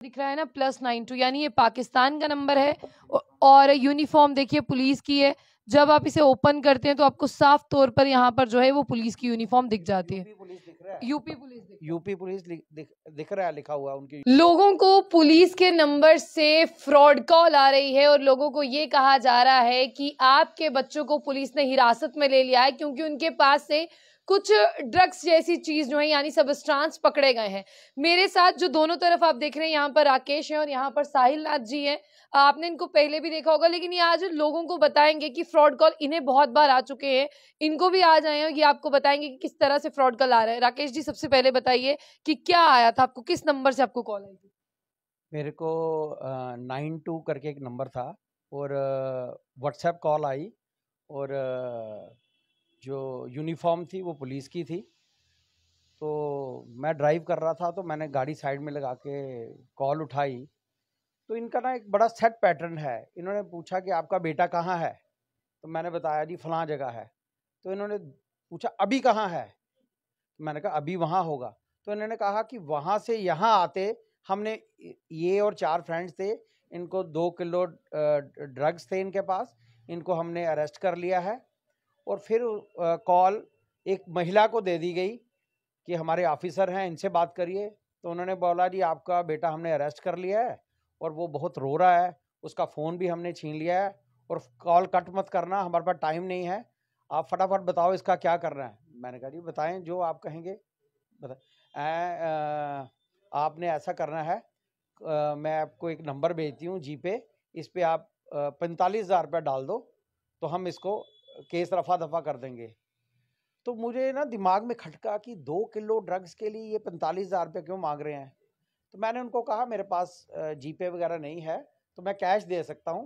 दिख रहा है ना +92, यानी ये पाकिस्तान का नंबर है। और यूनिफॉर्म देखिए पुलिस की है। जब आप इसे ओपन करते हैं तो आपको साफ तौर पर यहाँ पर जो है वो पुलिस की यूनिफॉर्म दिख जाती है। यूपी पुलिस दिख रहा है, यूपी पुलिस दिख रहा है। यूपी पुलिस दिख रहा है लिखा हुआ उनकी। लोगों को पुलिस के नंबर से फ्रॉड कॉल आ रही है और लोगों को ये कहा जा रहा है कि आपके बच्चों को पुलिस ने हिरासत में ले लिया है क्योंकि उनके पास से कुछ ड्रग्स जैसी चीज जो है यानी सब्सटेंस पकड़े गए हैं। मेरे साथ जो दोनों तरफ आप देख रहे हैं, यहाँ पर राकेश है और यहाँ पर साहिल नाथ जी हैं। आपने इनको पहले भी देखा होगा, लेकिन ये आज लोगों को बताएंगे कि फ्रॉड कॉल इन्हें बहुत बार आ चुके हैं, इनको भी आ जाए हैं। ये आपको बताएंगे कि किस तरह से फ्रॉड कॉल आ रहा है। राकेश जी, सबसे पहले बताइए कि क्या आया था आपको, किस नंबर से आपको कॉल आई थी? मेरे को 92 करके एक नंबर था और व्हाट्सएप कॉल आई और जो यूनिफॉर्म थी वो पुलिस की थी। तो मैं ड्राइव कर रहा था तो मैंने गाड़ी साइड में लगा के कॉल उठाई। तो इनका ना एक बड़ा सेट पैटर्न है। इन्होंने पूछा कि आपका बेटा कहाँ है, तो मैंने बताया जी फलां जगह है। तो इन्होंने पूछा अभी कहाँ है, तो मैंने कहा अभी वहाँ होगा। तो इन्होंने कहा कि वहाँ से यहाँ आते हमने, ये और 4 फ्रेंड्स थे, इनको 2 किलो ड्रग्स थे इनके पास, इनको हमने अरेस्ट कर लिया है। और फिर कॉल एक महिला को दे दी गई कि हमारे ऑफिसर हैं, इनसे बात करिए। तो उन्होंने बोला जी आपका बेटा हमने अरेस्ट कर लिया है और वो बहुत रो रहा है, उसका फ़ोन भी हमने छीन लिया है और कॉल कट मत करना, हमारे पास टाइम नहीं है, आप फटाफट बताओ इसका क्या करना है। मैंने कहा जी बताएं जो आप कहेंगे आपने ऐसा करना है, मैं आपको एक नंबर भेजती हूँ जी पे, इस पे आप 45,000 रुपये डाल दो तो हम इसको केस रफा दफा कर देंगे। तो मुझे ना दिमाग में खटका कि 2 किलो ड्रग्स के लिए ये 45,000 रुपये क्यों मांग रहे हैं। तो मैंने उनको कहा मेरे पास जी पे वगैरह नहीं है, तो मैं कैश दे सकता हूँ,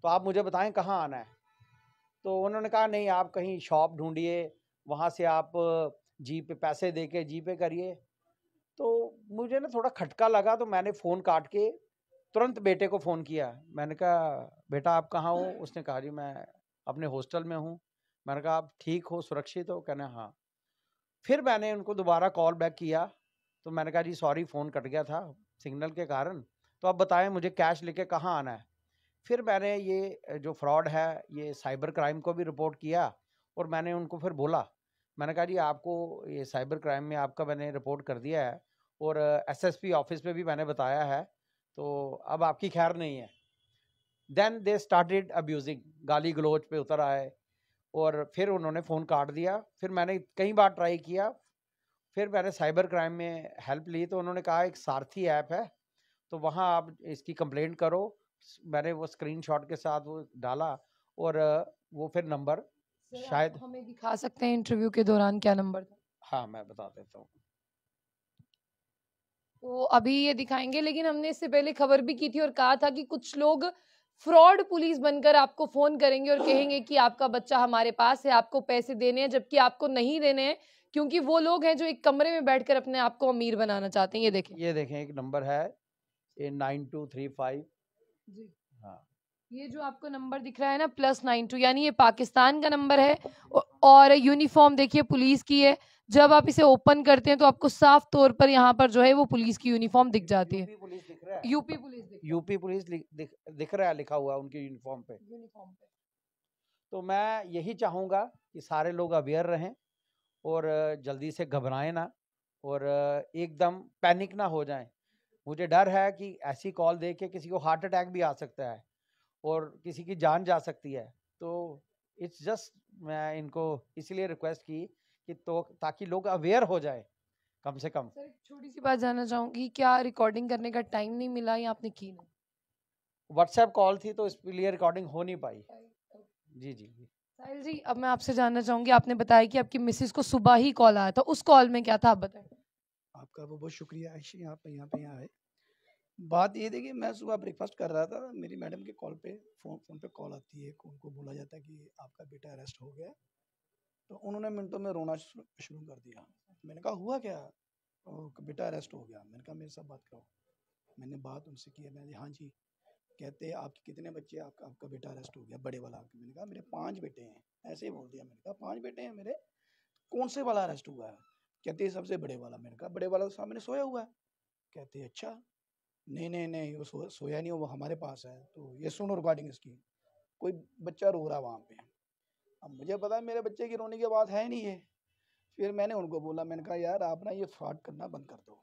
तो आप मुझे बताएं कहाँ आना है। तो उन्होंने कहा नहीं आप कहीं शॉप ढूंढिए, वहाँ से आप जी पे पैसे दे के जी पे करिए। तो मुझे ना थोड़ा खटका लगा, तो मैंने फ़ोन काट के तुरंत बेटे को फ़ोन किया। मैंने कहा बेटा आप कहाँ हो? उसने कहा जी मैं अपने हॉस्टल में हूँ। मैंने कहा आप ठीक हो, सुरक्षित हो? कहना हाँ। फिर मैंने उनको दोबारा कॉल बैक किया, तो मैंने कहा जी सॉरी फ़ोन कट गया था सिग्नल के कारण, तो आप बताएं मुझे कैश लेके कहाँ आना है। फिर मैंने ये जो फ्रॉड है ये साइबर क्राइम को भी रिपोर्ट किया और मैंने उनको फिर बोला, मैंने कहा जी आपको ये साइबर क्राइम में आपका मैंने रिपोर्ट कर दिया है और एसएसपी ऑफिस में भी मैंने बताया है, तो अब आपकी खैर नहीं है। देन दे स्टार्टेड अब्यूजिंग, गाली गलौज पे उतर आए और फिर उन्होंने फ़ोन काट दिया। फिर मैंने कई बार ट्राई किया, फिर मैंने साइबर क्राइम में हेल्प ली, तो उन्होंने कहा एक सारथी ऐप है, तो वहाँ आप इसकी कंप्लेंट करो। मैंने वो स्क्रीनशॉट के साथ वो डाला और वो फिर नंबर सर, आप शायद, हमें दिखा सकते हैं इंटरव्यू के दौरान क्या नंबर था? हाँ मैं बता देता हूँ। तो अभी ये दिखाएंगे, लेकिन हमने इससे पहले खबर भी की थी और कहा था कि कुछ लोग फ्रॉड पुलिस बनकर आपको फोन करेंगे और कहेंगे कि आपका बच्चा हमारे पास है, आपको पैसे देने हैं, जबकि आपको नहीं देने हैं, क्योंकि वो लोग हैं जो एक कमरे में बैठकर अपने आप को अमीर बनाना चाहते हैं। ये देखें एक नंबर है ये 9235। जी, हाँ ये जो आपको नंबर दिख रहा है ना +92, यानी ये पाकिस्तान का नंबर है। और यूनिफॉर्म देखिए पुलिस की है। जब आप इसे ओपन करते हैं तो आपको साफ तौर पर यहाँ पर जो है वो पुलिस की यूनिफॉर्म दिख जाती है। यूपी पुलिस दिख रहा है, यूपी पुलिस दिख रहा है। यूपी पुलिस दिख रहा है लिखा हुआ उनकी यूनिफॉर्म पे। यूनिफॉर्म पे। तो मैं यही चाहूँगा कि सारे लोग अवेयर रहें और जल्दी से घबराएं ना और एकदम पैनिक ना हो जाएं। मुझे डर है कि ऐसी कॉल देख के किसी को हार्ट अटैक भी आ सकता है और किसी की जान जा सकती है। तो इट्स जस्ट, मैं इनको इसलिए रिक्वेस्ट की कि तो ताकि लोग अवेयर हो जाए कम से कम। सर, एक छोटी सी बात जानना चाहूंगी, क्या रिकॉर्डिंग करने का टाइम नहीं मिला या आपने की नहीं? व्हाट्सएप कॉल थी तो इसलिए रिकॉर्डिंग हो नहीं पाई। जी जी जी। साहिल जी, अब मैं आपसे जानना चाहूंगी, आपने बताया कि आपकी मिसेस को सुबह ही कॉल आया था, उस कॉल में क्या था, आप बताएं। आपका बहुत बहुत शुक्रिया आयशी, आप यहाँ पे आए। बात ये थी कि मैं सुबह ब्रेकफास्ट कर रहा था, मेरी मैडम के कॉल पे फ़ोन पे कॉल आती है, उनको बोला जाता है कि आपका बेटा अरेस्ट हो गया। तो उन्होंने मिनटों में रोना शुरू कर दिया। मैंने कहा हुआ क्या? बेटा अरेस्ट हो गया। मैंने कहा मेरे साथ बात करो। मैंने बात उनसे की, मैंने हाँ जी। कहते आपके कितने बच्चे हैं? आपका बेटा अरेस्ट हो गया, बड़े वाला। मैंने कहा मेरे 5 बेटे हैं। ऐसे ही बोल दिया। मैंने कहा 5 बेटे हैं मेरे, कौन से वाला अरेस्ट हुआ है? कहते सबसे बड़े वाला। मैंने कहा बड़े वाला तो सामने सोया हुआ है। कहते अच्छा। नहीं नहीं नहीं, वो सोया नहीं, वो हमारे पास है। तो ये सुनो रिकॉर्डिंग इसकी। कोई बच्चा रो रहा वहाँ पे, अब मुझे पता है मेरे बच्चे की रोने की बात है नहीं है। फिर मैंने उनको बोला, मैंने कहा यार आप ना ये फ्रॉड करना बंद कर दो।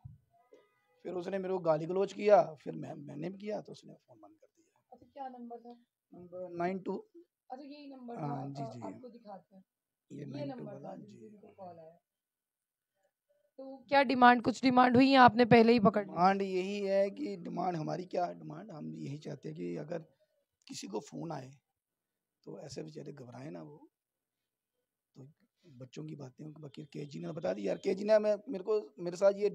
फिर उसने मेरे को गाली गलौज किया, फिर मैंने भी किया, तो उसने फ़ोन बंद कर दिया। अच्छा, क्या नंबर था? नंबर 92। अच्छा, यही नंबर था। हाँ जी जी, आपको दिखाते हैं। ये ये 92 नंबर वाला था जी। जिससे इनको कॉल आया। तो क्या डिमांड, कुछ डिमांड हुई या आपने पहले ही पकड़ लिया? डिमांड यही है कि डिमांड हमारी क्या डिमांड, हम यही चाहते हैं कि अगर किसी को फ़ोन आए तो ऐसे बेचारे घबराए ना वो। तो बच्चों की बातें बाकी केजी ने बता दी यार, केजी ने मेरे साथ ये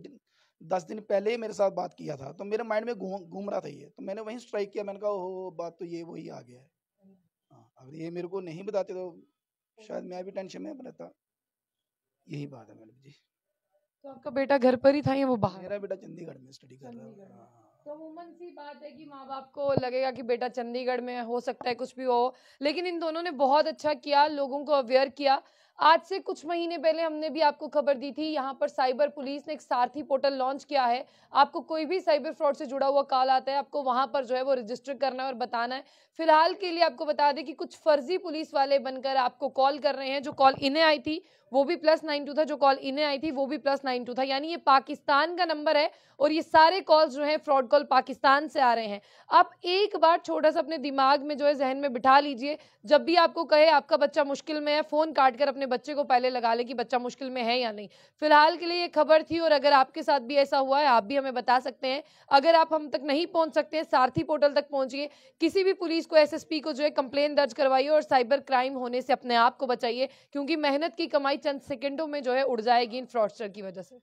10 दिन पहले ही मेरे साथ बात किया था, तो मेरे माइंड में घूम रहा था ये, तो मैंने वहीं स्ट्राइक किया। मैंने कहा ओहो, बात तो ये वही आ गया है। हाँ, अगर ये मेरे को नहीं बताते तो शायद मैं भी टेंशन में रहता। यही बात है मैडम जी। तो आपका बेटा घर पर ही था या वो बाहर? मेरा बेटा चंडीगढ़ में स्टडी कर रहा चंडीगढ़ है। में। हाँ। तो अमूमन सी बात है कि माँ बाप को लगेगा कि बेटा चंडीगढ़ में हो सकता है कुछ भी हो, लेकिन इन दोनों ने बहुत अच्छा किया, लोगों को अवेयर किया। आज से कुछ महीने पहले हमने भी आपको खबर दी थी, यहाँ पर साइबर पुलिस ने एक सारथी पोर्टल लॉन्च किया है। आपको कोई भी साइबर फ्रॉड से जुड़ा हुआ कॉल आता है, आपको वहां पर जो है वो रजिस्टर करना है और बताना है। फिलहाल के लिए आपको बता दें कि कुछ फर्जी पुलिस वाले बनकर आपको कॉल कर रहे हैं। जो कॉल इन्हें आई थी वो भी +92 था, जो कॉल इन्हें आई थी वो भी +92 था, यानी ये पाकिस्तान का नंबर है और ये सारे कॉल्स जो हैं फ्रॉड कॉल पाकिस्तान से आ रहे हैं। आप एक बार छोटा सा अपने दिमाग में जो है ज़हन में बिठा लीजिए, जब भी आपको कहे आपका बच्चा मुश्किल में है, फ़ोन काट कर अपने बच्चे को पहले लगा ले कि बच्चा मुश्किल में है या नहीं। फिलहाल के लिए ये खबर थी और अगर आपके साथ भी ऐसा हुआ है, आप भी हमें बता सकते हैं। अगर आप हम तक नहीं पहुँच सकते हैं, सारथी पोर्टल तक पहुँचिए, किसी भी पुलिस को, SSP को जो है कंप्लेन दर्ज करवाइए और साइबर क्राइम होने से अपने आप को बचाइए, क्योंकि मेहनत की कमाई चंद सेकंडों में जो है उड़ जाएगी इन फ्रॉडस्टर की वजह से।